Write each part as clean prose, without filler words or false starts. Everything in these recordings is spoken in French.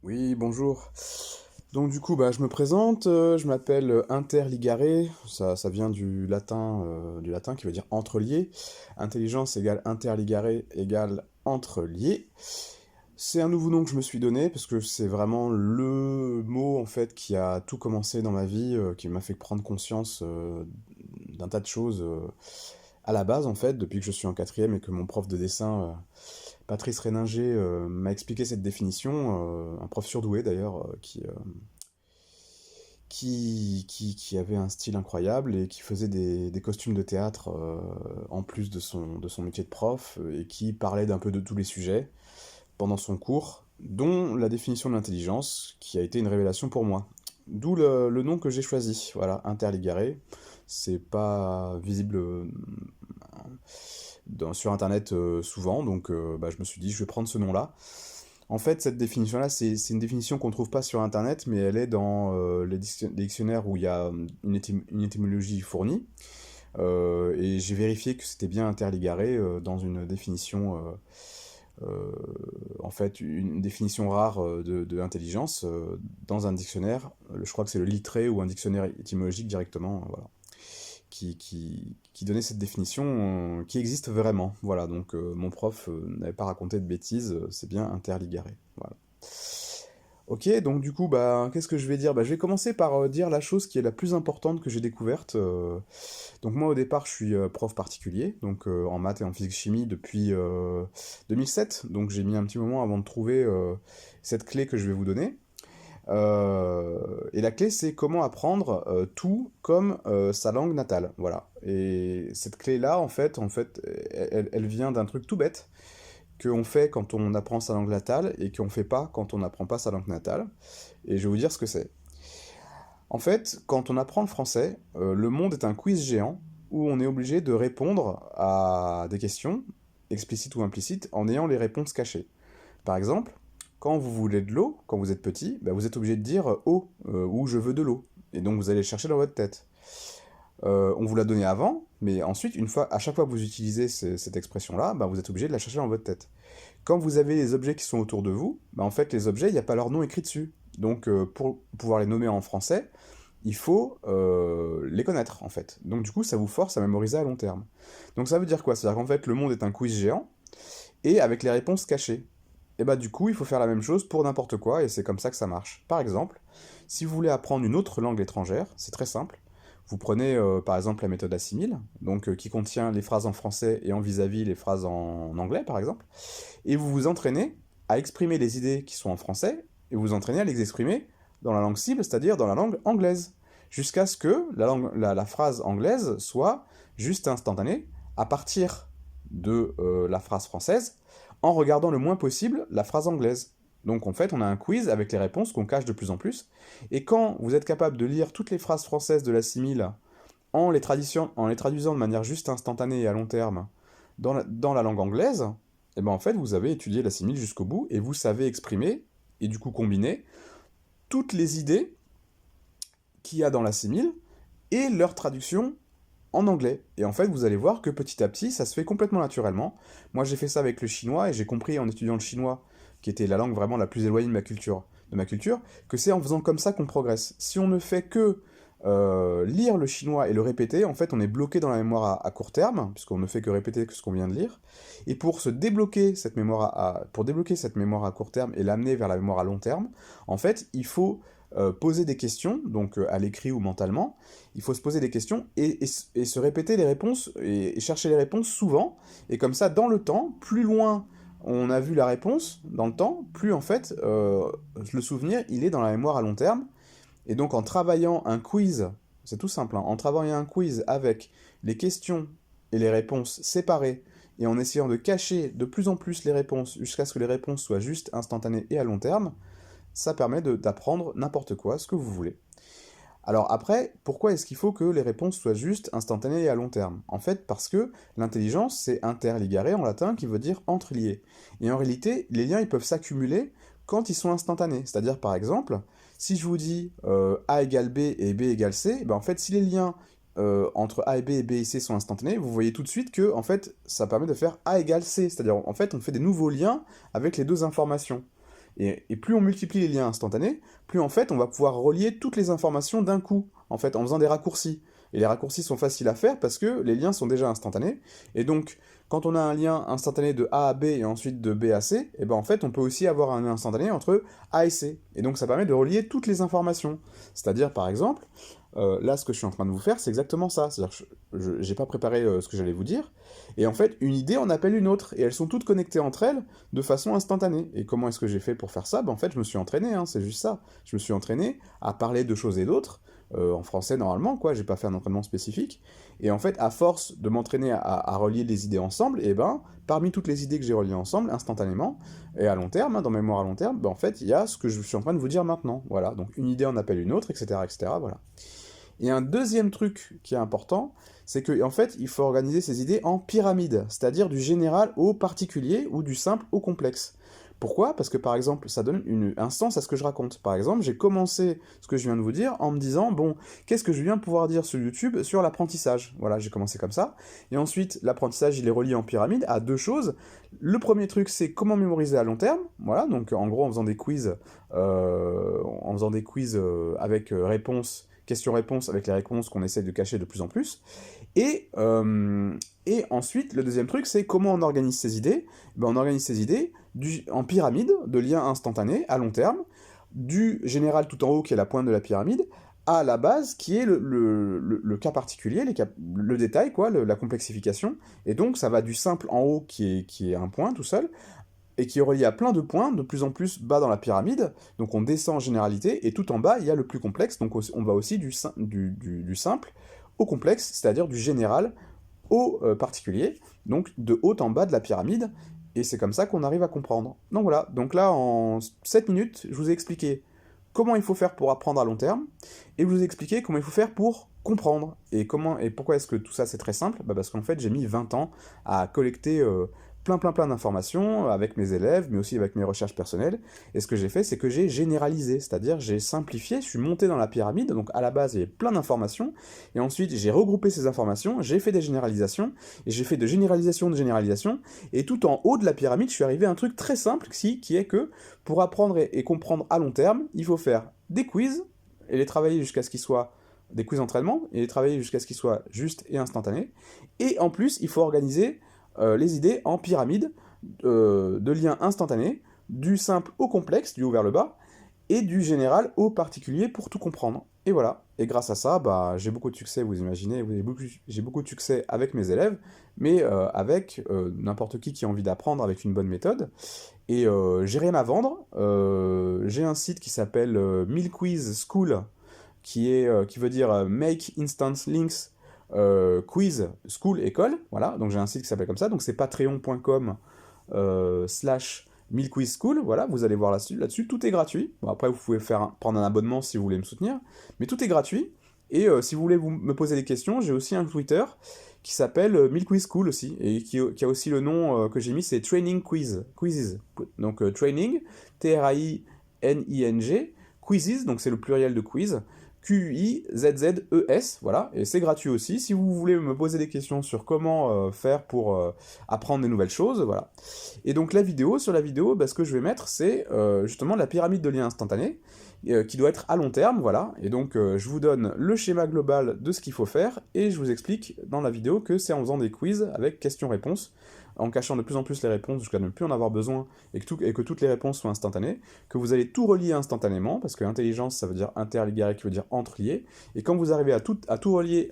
Oui, bonjour. Donc du coup, je me présente, je m'appelle interligare, ça vient du latin qui veut dire entrelié. Intelligence égale interligare égale entrelié. C'est un nouveau nom que je me suis donné parce que c'est vraiment le mot en fait qui a tout commencé dans ma vie, qui m'a fait prendre conscience d'un tas de choses à la base en fait, depuis que je suis en quatrième et que mon prof de dessin Patrice Réninger m'a expliqué cette définition, un prof surdoué d'ailleurs, qui avait un style incroyable et qui faisait des costumes de théâtre en plus de son métier de prof et qui parlait d'un peu de tous les sujets pendant son cours, dont la définition de l'intelligence, qui a été une révélation pour moi. D'où le nom que j'ai choisi, voilà, interligaré. C'est pas visible sur internet souvent, donc je me suis dit je vais prendre ce nom-là. En fait, cette définition-là, c'est une définition qu'on ne trouve pas sur Internet, mais elle est dans les dictionnaires où il y a une étymologie fournie. Et j'ai vérifié que c'était bien interligaré dans une définition, en fait, une définition rare de l'intelligence dans un dictionnaire. Je crois que c'est le Littré ou un dictionnaire étymologique directement, voilà, qui donnait cette définition qui existe vraiment. Voilà, donc mon prof n'avait pas raconté de bêtises, c'est bien interligaré. Voilà. Ok, donc du coup, qu'est-ce que je vais dire? Je vais commencer par dire la chose qui est la plus importante que j'ai découverte. Donc moi, au départ, je suis prof particulier, donc en maths et en physique-chimie depuis 2007. Donc j'ai mis un petit moment avant de trouver cette clé que je vais vous donner. Et la clé, c'est comment apprendre tout comme sa langue natale. Voilà. Et cette clé-là, en fait, elle vient d'un truc tout bête qu'on fait quand on apprend sa langue natale et qu'on fait pas quand on n'apprend pas sa langue natale. Et je vais vous dire ce que c'est. En fait, quand on apprend le français, le monde est un quiz géant où on est obligé de répondre à des questions, explicites ou implicites, en ayant les réponses cachées. Par exemple, quand vous voulez de l'eau, quand vous êtes petit, vous êtes obligé de dire eau ou je veux de l'eau. Et donc vous allez le chercher dans votre tête. On vous l'a donné avant, mais ensuite, à chaque fois que vous utilisez cette expression-là, vous êtes obligé de la chercher dans votre tête. Quand vous avez les objets qui sont autour de vous, en fait, les objets, il n'y a pas leur nom écrit dessus. Donc, pour pouvoir les nommer en français, il faut les connaître, en fait. Donc, du coup, ça vous force à mémoriser à long terme. Donc, ça veut dire quoi? C'est-à-dire qu'en fait, le monde est un quiz géant, et avec les réponses cachées. Et du coup, il faut faire la même chose pour n'importe quoi, et c'est comme ça que ça marche. Par exemple, si vous voulez apprendre une autre langue étrangère, c'est très simple. Vous prenez par exemple la méthode assimile, donc qui contient les phrases en français et en vis-à-vis les phrases en anglais par exemple, et vous vous entraînez à exprimer les idées qui sont en français, et vous vous entraînez à les exprimer dans la langue cible, c'est-à-dire dans la langue anglaise, jusqu'à ce que la phrase anglaise soit juste instantanée à partir de la phrase française, en regardant le moins possible la phrase anglaise. Donc en fait, on a un quiz avec les réponses qu'on cache de plus en plus. Et quand vous êtes capable de lire toutes les phrases françaises de la simile en les traduisant de manière juste instantanée et à long terme dans la langue anglaise, et en fait, vous avez étudié la simile jusqu'au bout et vous savez exprimer et du coup combiner toutes les idées qu'il y a dans la simile et leur traduction en anglais. Et en fait, vous allez voir que petit à petit, ça se fait complètement naturellement. Moi, j'ai fait ça avec le chinois et j'ai compris en étudiant le chinois, qui était la langue vraiment la plus éloignée de ma culture, que c'est en faisant comme ça qu'on progresse. Si on ne fait que lire le chinois et le répéter, en fait, on est bloqué dans la mémoire à court terme, puisqu'on ne fait que répéter ce qu'on vient de lire. Et pour se débloquer cette mémoire pour débloquer cette mémoire à court terme et l'amener vers la mémoire à long terme, en fait, il faut poser des questions, donc à l'écrit ou mentalement, il faut se poser des questions et se répéter les réponses et chercher les réponses souvent. Et comme ça, dans le temps, plus loin on a vu la réponse dans le temps, plus en fait le souvenir il est dans la mémoire à long terme. Et donc en travaillant un quiz, c'est tout simple, hein, en travaillant un quiz avec les questions et les réponses séparées et en essayant de cacher de plus en plus les réponses jusqu'à ce que les réponses soient juste instantanées et à long terme, ça permet d'apprendre n'importe quoi, ce que vous voulez. Alors après, pourquoi est-ce qu'il faut que les réponses soient justes, instantanées et à long terme? En fait, parce que l'intelligence, c'est interligare en latin, qui veut dire entrelié. Et en réalité, les liens, ils peuvent s'accumuler quand ils sont instantanés. C'est-à-dire, par exemple, si je vous dis A égale B et B égale C, en fait, si les liens entre A et B et C sont instantanés, vous voyez tout de suite que, en fait, ça permet de faire A égale C. C'est-à-dire, en fait, on fait des nouveaux liens avec les deux informations. Et plus on multiplie les liens instantanés, plus en fait on va pouvoir relier toutes les informations d'un coup, en fait, en faisant des raccourcis. Et les raccourcis sont faciles à faire parce que les liens sont déjà instantanés. Et donc, quand on a un lien instantané de A à B et ensuite de B à C, et ben en fait, on peut aussi avoir un lien instantané entre A et C. Et donc, ça permet de relier toutes les informations. C'est-à-dire, par exemple, là, ce que je suis en train de vous faire, c'est exactement ça. C'est-à-dire que je n'ai pas préparé ce que j'allais vous dire. Et en fait, une idée en appelle une autre. Et elles sont toutes connectées entre elles de façon instantanée. Et comment est-ce que j'ai fait pour faire ça? Ben, en fait, je me suis entraîné, hein, c'est juste ça. Je me suis entraîné à parler de choses et d'autres, en français normalement, quoi, j'ai pas fait un entraînement spécifique. Et en fait, à force de m'entraîner à relier les idées ensemble, et ben, parmi toutes les idées que j'ai reliées ensemble, instantanément, et à long terme, hein, dans mémoire à long terme, ben, en fait, il y a ce que je suis en train de vous dire maintenant. Voilà, donc une idée en appelle une autre, etc., etc., voilà. Et un deuxième truc qui est important, c'est que en fait, il faut organiser ces idées en pyramide, c'est-à-dire du général au particulier ou du simple au complexe. Pourquoi? Parce que par exemple, ça donne un sens à ce que je raconte. Par exemple, j'ai commencé ce que je viens de vous dire en me disant, bon, qu'est-ce que je viens de pouvoir dire sur YouTube sur l'apprentissage? Voilà, j'ai commencé comme ça. Et ensuite, l'apprentissage, il est relié en pyramide à deux choses. Le premier truc, c'est comment mémoriser à long terme. Voilà, donc en gros, en faisant des quiz avec réponse, questions-réponses, avec les réponses qu'on essaie de cacher de plus en plus. Et ensuite, le deuxième truc, c'est comment on organise ces idées. Ben, on organise ces idées en pyramide, de liens instantanés à long terme, du général tout en haut, qui est la pointe de la pyramide, à la base, qui est le cas particulier, le détail, quoi, la complexification. Et donc, ça va du simple en haut, qui est un point tout seul, et qui est relié à plein de points, de plus en plus bas dans la pyramide. Donc on descend en généralité, et tout en bas, il y a le plus complexe. Donc on va aussi du simple au complexe, c'est-à-dire du général au particulier, donc de haut en bas de la pyramide, et c'est comme ça qu'on arrive à comprendre. Donc voilà, donc là en 7 minutes, je vous ai expliqué comment il faut faire pour apprendre à long terme, et je vous ai expliqué comment il faut faire pour comprendre. Et pourquoi est-ce que tout ça c'est très simple? Bah parce qu'en fait j'ai mis 20 ans à collecter plein d'informations avec mes élèves, mais aussi avec mes recherches personnelles. Et ce que j'ai fait, c'est que j'ai généralisé, c'est-à-dire j'ai simplifié, je suis monté dans la pyramide, donc à la base il y avait plein d'informations, et ensuite j'ai regroupé ces informations, j'ai fait des généralisations, et j'ai fait de généralisation, et tout en haut de la pyramide, je suis arrivé à un truc très simple, qui est que pour apprendre et comprendre à long terme, il faut faire des quiz, et les travailler jusqu'à ce qu'ils soient des quiz entraînement, et les travailler jusqu'à ce qu'ils soient justes et instantanés, et en plus, il faut organiser les idées en pyramide de liens instantanés, du simple au complexe, du haut vers le bas, et du général au particulier pour tout comprendre. Et voilà. Et grâce à ça, bah, j'ai beaucoup de succès, vous imaginez, j'ai beaucoup de succès avec mes élèves, mais avec n'importe qui a envie d'apprendre avec une bonne méthode. Et j'ai rien à vendre. J'ai un site qui s'appelle Milquiz School, qui veut dire Make Instant Links Quiz School École, voilà, donc j'ai un site qui s'appelle comme ça, donc c'est patreon.com slash 1000 quiz school, voilà, vous allez voir là-dessus, tout est gratuit. Bon, après vous pouvez prendre un abonnement si vous voulez me soutenir, mais tout est gratuit. Et si vous voulez me poser des questions, j'ai aussi un Twitter qui s'appelle 1000 quiz school aussi, et qui a aussi le nom que j'ai mis, c'est Training Quizzes, donc Training, Training, Quizzes, donc c'est le pluriel de quiz, Quizzes, voilà, et c'est gratuit aussi. Si vous voulez me poser des questions sur comment faire pour apprendre des nouvelles choses, voilà. Et donc sur la vidéo, bah, ce que je vais mettre, c'est justement la pyramide de liens instantanés, qui doit être à long terme, voilà. Et donc je vous donne le schéma global de ce qu'il faut faire, et je vous explique dans la vidéo que c'est en faisant des quiz avec questions-réponses, en cachant de plus en plus les réponses jusqu'à ne plus en avoir besoin, et que toutes les réponses soient instantanées, que vous allez tout relier instantanément, parce que intelligence, ça veut dire interlié, qui veut dire entrelié, et quand vous arrivez à tout relier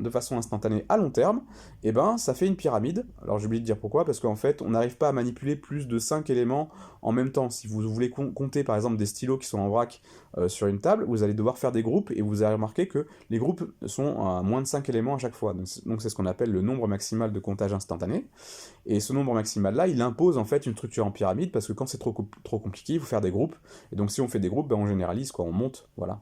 de façon instantanée à long terme, et ben ça fait une pyramide. Alors j'ai oublié de dire pourquoi, parce qu'en fait, on n'arrive pas à manipuler plus de 5 éléments en même temps. Si vous voulez compter par exemple des stylos qui sont en vrac sur une table, vous allez devoir faire des groupes, et vous allez remarquer que les groupes sont à moins de 5 éléments à chaque fois. Donc c'est ce qu'on appelle le nombre maximal de comptage instantané. Et ce nombre maximal-là, il impose en fait une structure en pyramide, parce que quand c'est trop compliqué, il faut faire des groupes. Et donc si on fait des groupes, ben, on généralise, quoi, on monte, voilà.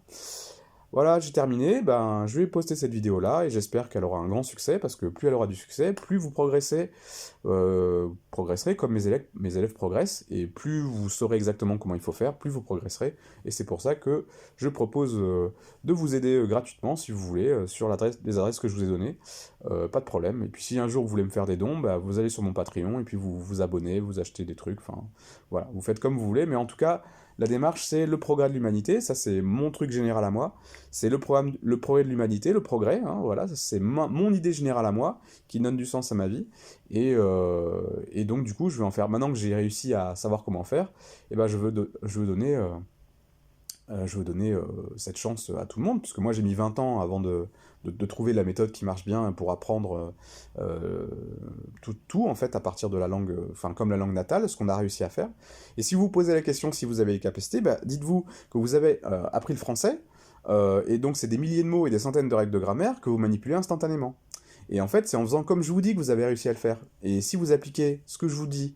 Voilà, j'ai terminé, ben, je vais poster cette vidéo-là et j'espère qu'elle aura un grand succès parce que plus elle aura du succès, plus vous progresserez comme mes élèves progressent et plus vous saurez exactement comment il faut faire, plus vous progresserez. Et c'est pour ça que je propose de vous aider gratuitement si vous voulez sur les adresses que je vous ai données. Pas de problème. Et puis si un jour vous voulez me faire des dons, bah, vous allez sur mon Patreon et puis vous vous abonnez, vous achetez des trucs, enfin voilà, vous faites comme vous voulez, mais en tout cas, la démarche c'est le progrès de l'humanité, ça c'est mon truc général à moi. C'est le progrès de l'humanité, le progrès, hein, voilà, c'est mon idée générale à moi, qui donne du sens à ma vie. Et donc, du coup, je vais en faire, maintenant que j'ai réussi à savoir comment faire, et ben, je veux donner cette chance à tout le monde, parce que moi j'ai mis 20 ans avant de trouver la méthode qui marche bien pour apprendre tout, en fait à partir de la langue, enfin comme la langue natale, ce qu'on a réussi à faire. Et si vous vous posez la question si vous avez les capacités, bah, dites-vous que vous avez appris le français, et donc c'est des milliers de mots et des centaines de règles de grammaire que vous manipulez instantanément. Et en fait c'est en faisant comme je vous dis que vous avez réussi à le faire. Et si vous appliquez ce que je vous dis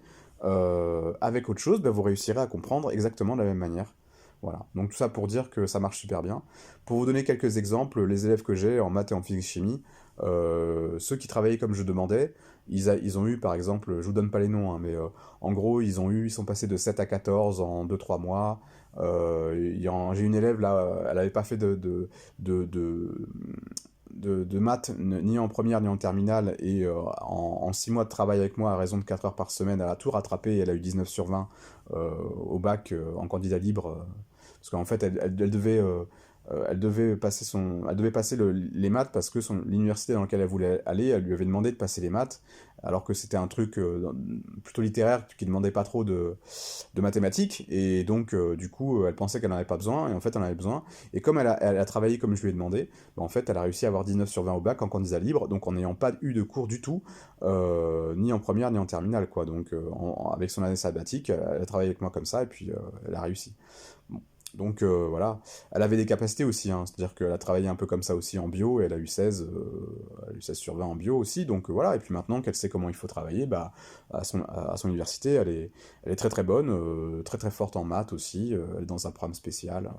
avec autre chose, bah, vous réussirez à comprendre exactement de la même manière. Voilà, donc tout ça pour dire que ça marche super bien. Pour vous donner quelques exemples, les élèves que j'ai en maths et en physique-chimie, ceux qui travaillaient comme je demandais, ils ont eu par exemple, je vous donne pas les noms, hein, mais en gros ils sont passés de 7 à 14 en 2 3 mois. J'ai une élève là, elle avait pas fait de, de, de maths ni en première ni en terminale, et en 6 mois de travail avec moi à raison de 4 heures par semaine, elle a tout rattrapé et elle a eu 19 sur 20 au bac en candidat libre. Parce qu'en fait, elle devait passer les maths parce que l'université dans laquelle elle voulait aller, elle lui avait demandé de passer les maths, alors que c'était un truc plutôt littéraire qui demandait pas trop de mathématiques, et donc du coup, elle pensait qu'elle n'en avait pas besoin, et en fait, elle en avait besoin. Et comme elle a travaillé comme je lui ai demandé, bah, en fait, elle a réussi à avoir 19 sur 20 au bac en candidat libre, donc en n'ayant pas eu de cours du tout, ni en première ni en terminale, quoi. Donc, avec son année sabbatique, elle a travaillé avec moi comme ça, et puis elle a réussi. Bon. Donc voilà, elle avait des capacités aussi, hein. C'est-à-dire qu'elle a travaillé un peu comme ça aussi en bio, et elle a eu 16 sur 20 en bio aussi, donc voilà, et puis maintenant qu'elle sait comment il faut travailler, bah, à son université, elle est très très bonne, très très forte en maths aussi, elle est dans un programme spécial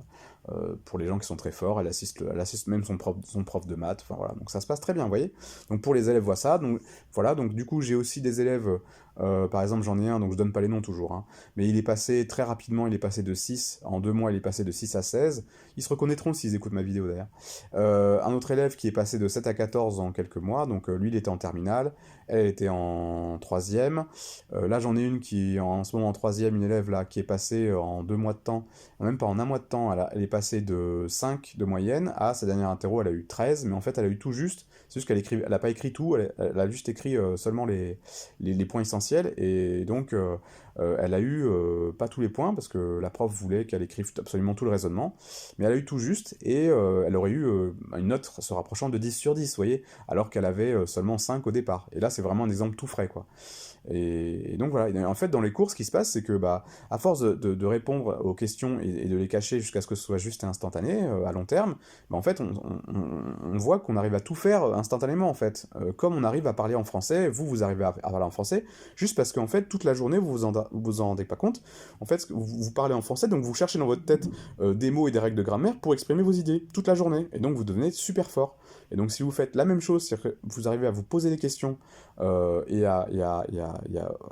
pour les gens qui sont très forts, elle assiste même son prof de maths, enfin voilà, donc ça se passe très bien, vous voyez. Donc pour les élèves, voilà ça, donc voilà, donc du coup j'ai aussi des élèves, par exemple j'en ai un, donc je donne pas les noms toujours, hein, mais il est passé très rapidement, il est passé de 6 en 2 mois, il est passé de 6 à 16. Ils se reconnaîtront s'ils écoutent ma vidéo d'ailleurs. Un autre élève qui est passé de 7 à 14 en quelques mois, donc lui il était en terminale, elle était en troisième. Là j'en ai une qui est en ce moment en troisième, une élève là qui est passée en 2 mois de temps, même pas en un mois de temps, elle est passée de 5 de moyenne à sa dernière interro, elle a eu 13, mais en fait elle a eu tout juste, c'est juste elle a pas écrit tout, elle a juste écrit seulement les points essentiels, et donc elle a eu pas tous les points parce que la prof voulait qu'elle écrive absolument tout le raisonnement, mais elle a eu tout juste, et elle aurait eu une note se rapprochant de 10 sur 10, vous voyez, alors qu'elle avait seulement 5 au départ. Et là, c'est vraiment un exemple tout frais, quoi. Et donc voilà, et en fait dans les cours ce qui se passe c'est que bah, à force de répondre aux questions et de les cacher jusqu'à ce que ce soit juste et instantané, à long terme, bah, en fait on voit qu'on arrive à tout faire instantanément en fait. Comme on arrive à parler en français, vous arrivez à parler en français, juste parce qu'en fait toute la journée vous en rendez pas compte, en fait vous parlez en français, donc vous cherchez dans votre tête des mots et des règles de grammaire pour exprimer vos idées toute la journée, et donc vous devenez super fort. Et donc si vous faites la même chose, c'est-à-dire que vous arrivez à vous poser des questions et à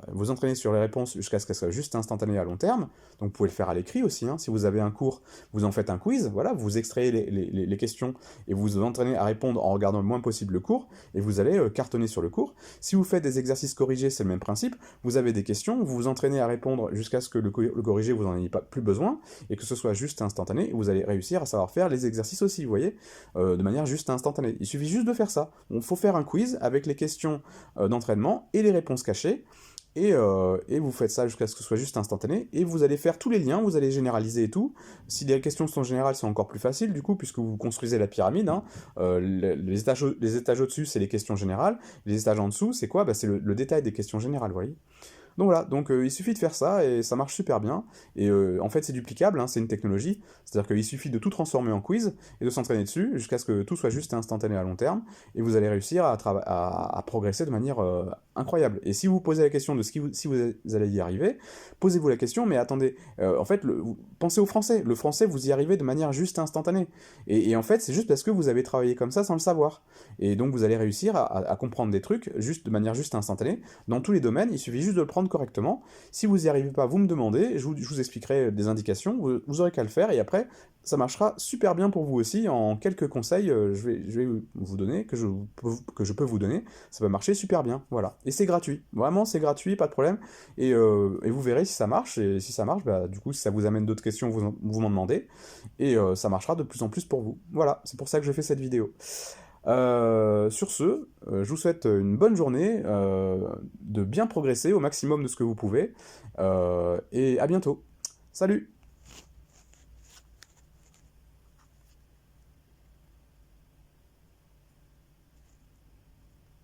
vous entraîner sur les réponses jusqu'à ce qu'elles soient juste instantanées à long terme. Donc vous pouvez le faire à l'écrit aussi, hein. Si vous avez un cours, vous en faites un quiz, voilà, vous extrayez les questions et vous vous entraînez à répondre en regardant le moins possible le cours, et vous allez cartonner sur le cours. Si vous faites des exercices corrigés, c'est le même principe, vous avez des questions, vous vous entraînez à répondre jusqu'à ce que le corrigé vous en ayez pas plus besoin, et que ce soit juste instantané, et vous allez réussir à savoir faire les exercices aussi, vous voyez, de manière juste instantanée. Il suffit juste de faire ça. Il faut faire un quiz avec les questions d'entraînement et les réponses cachées, et vous faites ça jusqu'à ce que ce soit juste instantané, et vous allez faire tous les liens, vous allez généraliser et tout. Si les questions sont générales, c'est encore plus facile du coup, puisque vous construisez la pyramide, hein. Les étages au-dessus, c'est les questions générales, les étages en dessous, c'est quoi? Bah, c'est le détail des questions générales, vous voyez. Donc voilà, donc il suffit de faire ça et ça marche super bien. Et en fait, c'est duplicable, hein, c'est une technologie. C'est-à-dire qu'il suffit de tout transformer en quiz et de s'entraîner dessus jusqu'à ce que tout soit juste et instantané à long terme. Et vous allez réussir à progresser de manière incroyable. Et si vous vous posez la question de si vous allez y arriver, posez-vous la question, mais attendez, en fait, pensez au français. Le français, vous y arrivez de manière juste et instantanée. Et en fait, c'est juste parce que vous avez travaillé comme ça sans le savoir. Et donc, vous allez réussir à comprendre des trucs juste de manière juste et instantanée. Dans tous les domaines, il suffit juste de le prendre correctement. Si vous n'y arrivez pas, vous me demandez, je vous expliquerai des indications, vous aurez qu'à le faire, et après, ça marchera super bien pour vous aussi. En quelques conseils, je vais vous donner, que je peux vous donner, ça va marcher super bien, voilà. Et c'est gratuit, vraiment c'est gratuit, pas de problème, et vous verrez si ça marche, et si ça marche, bah, du coup, si ça vous amène d'autres questions, vous m'en demandez, et ça marchera de plus en plus pour vous. Voilà, c'est pour ça que je fais cette vidéo. Sur ce, je vous souhaite une bonne journée, de bien progresser au maximum de ce que vous pouvez, et à bientôt. Salut!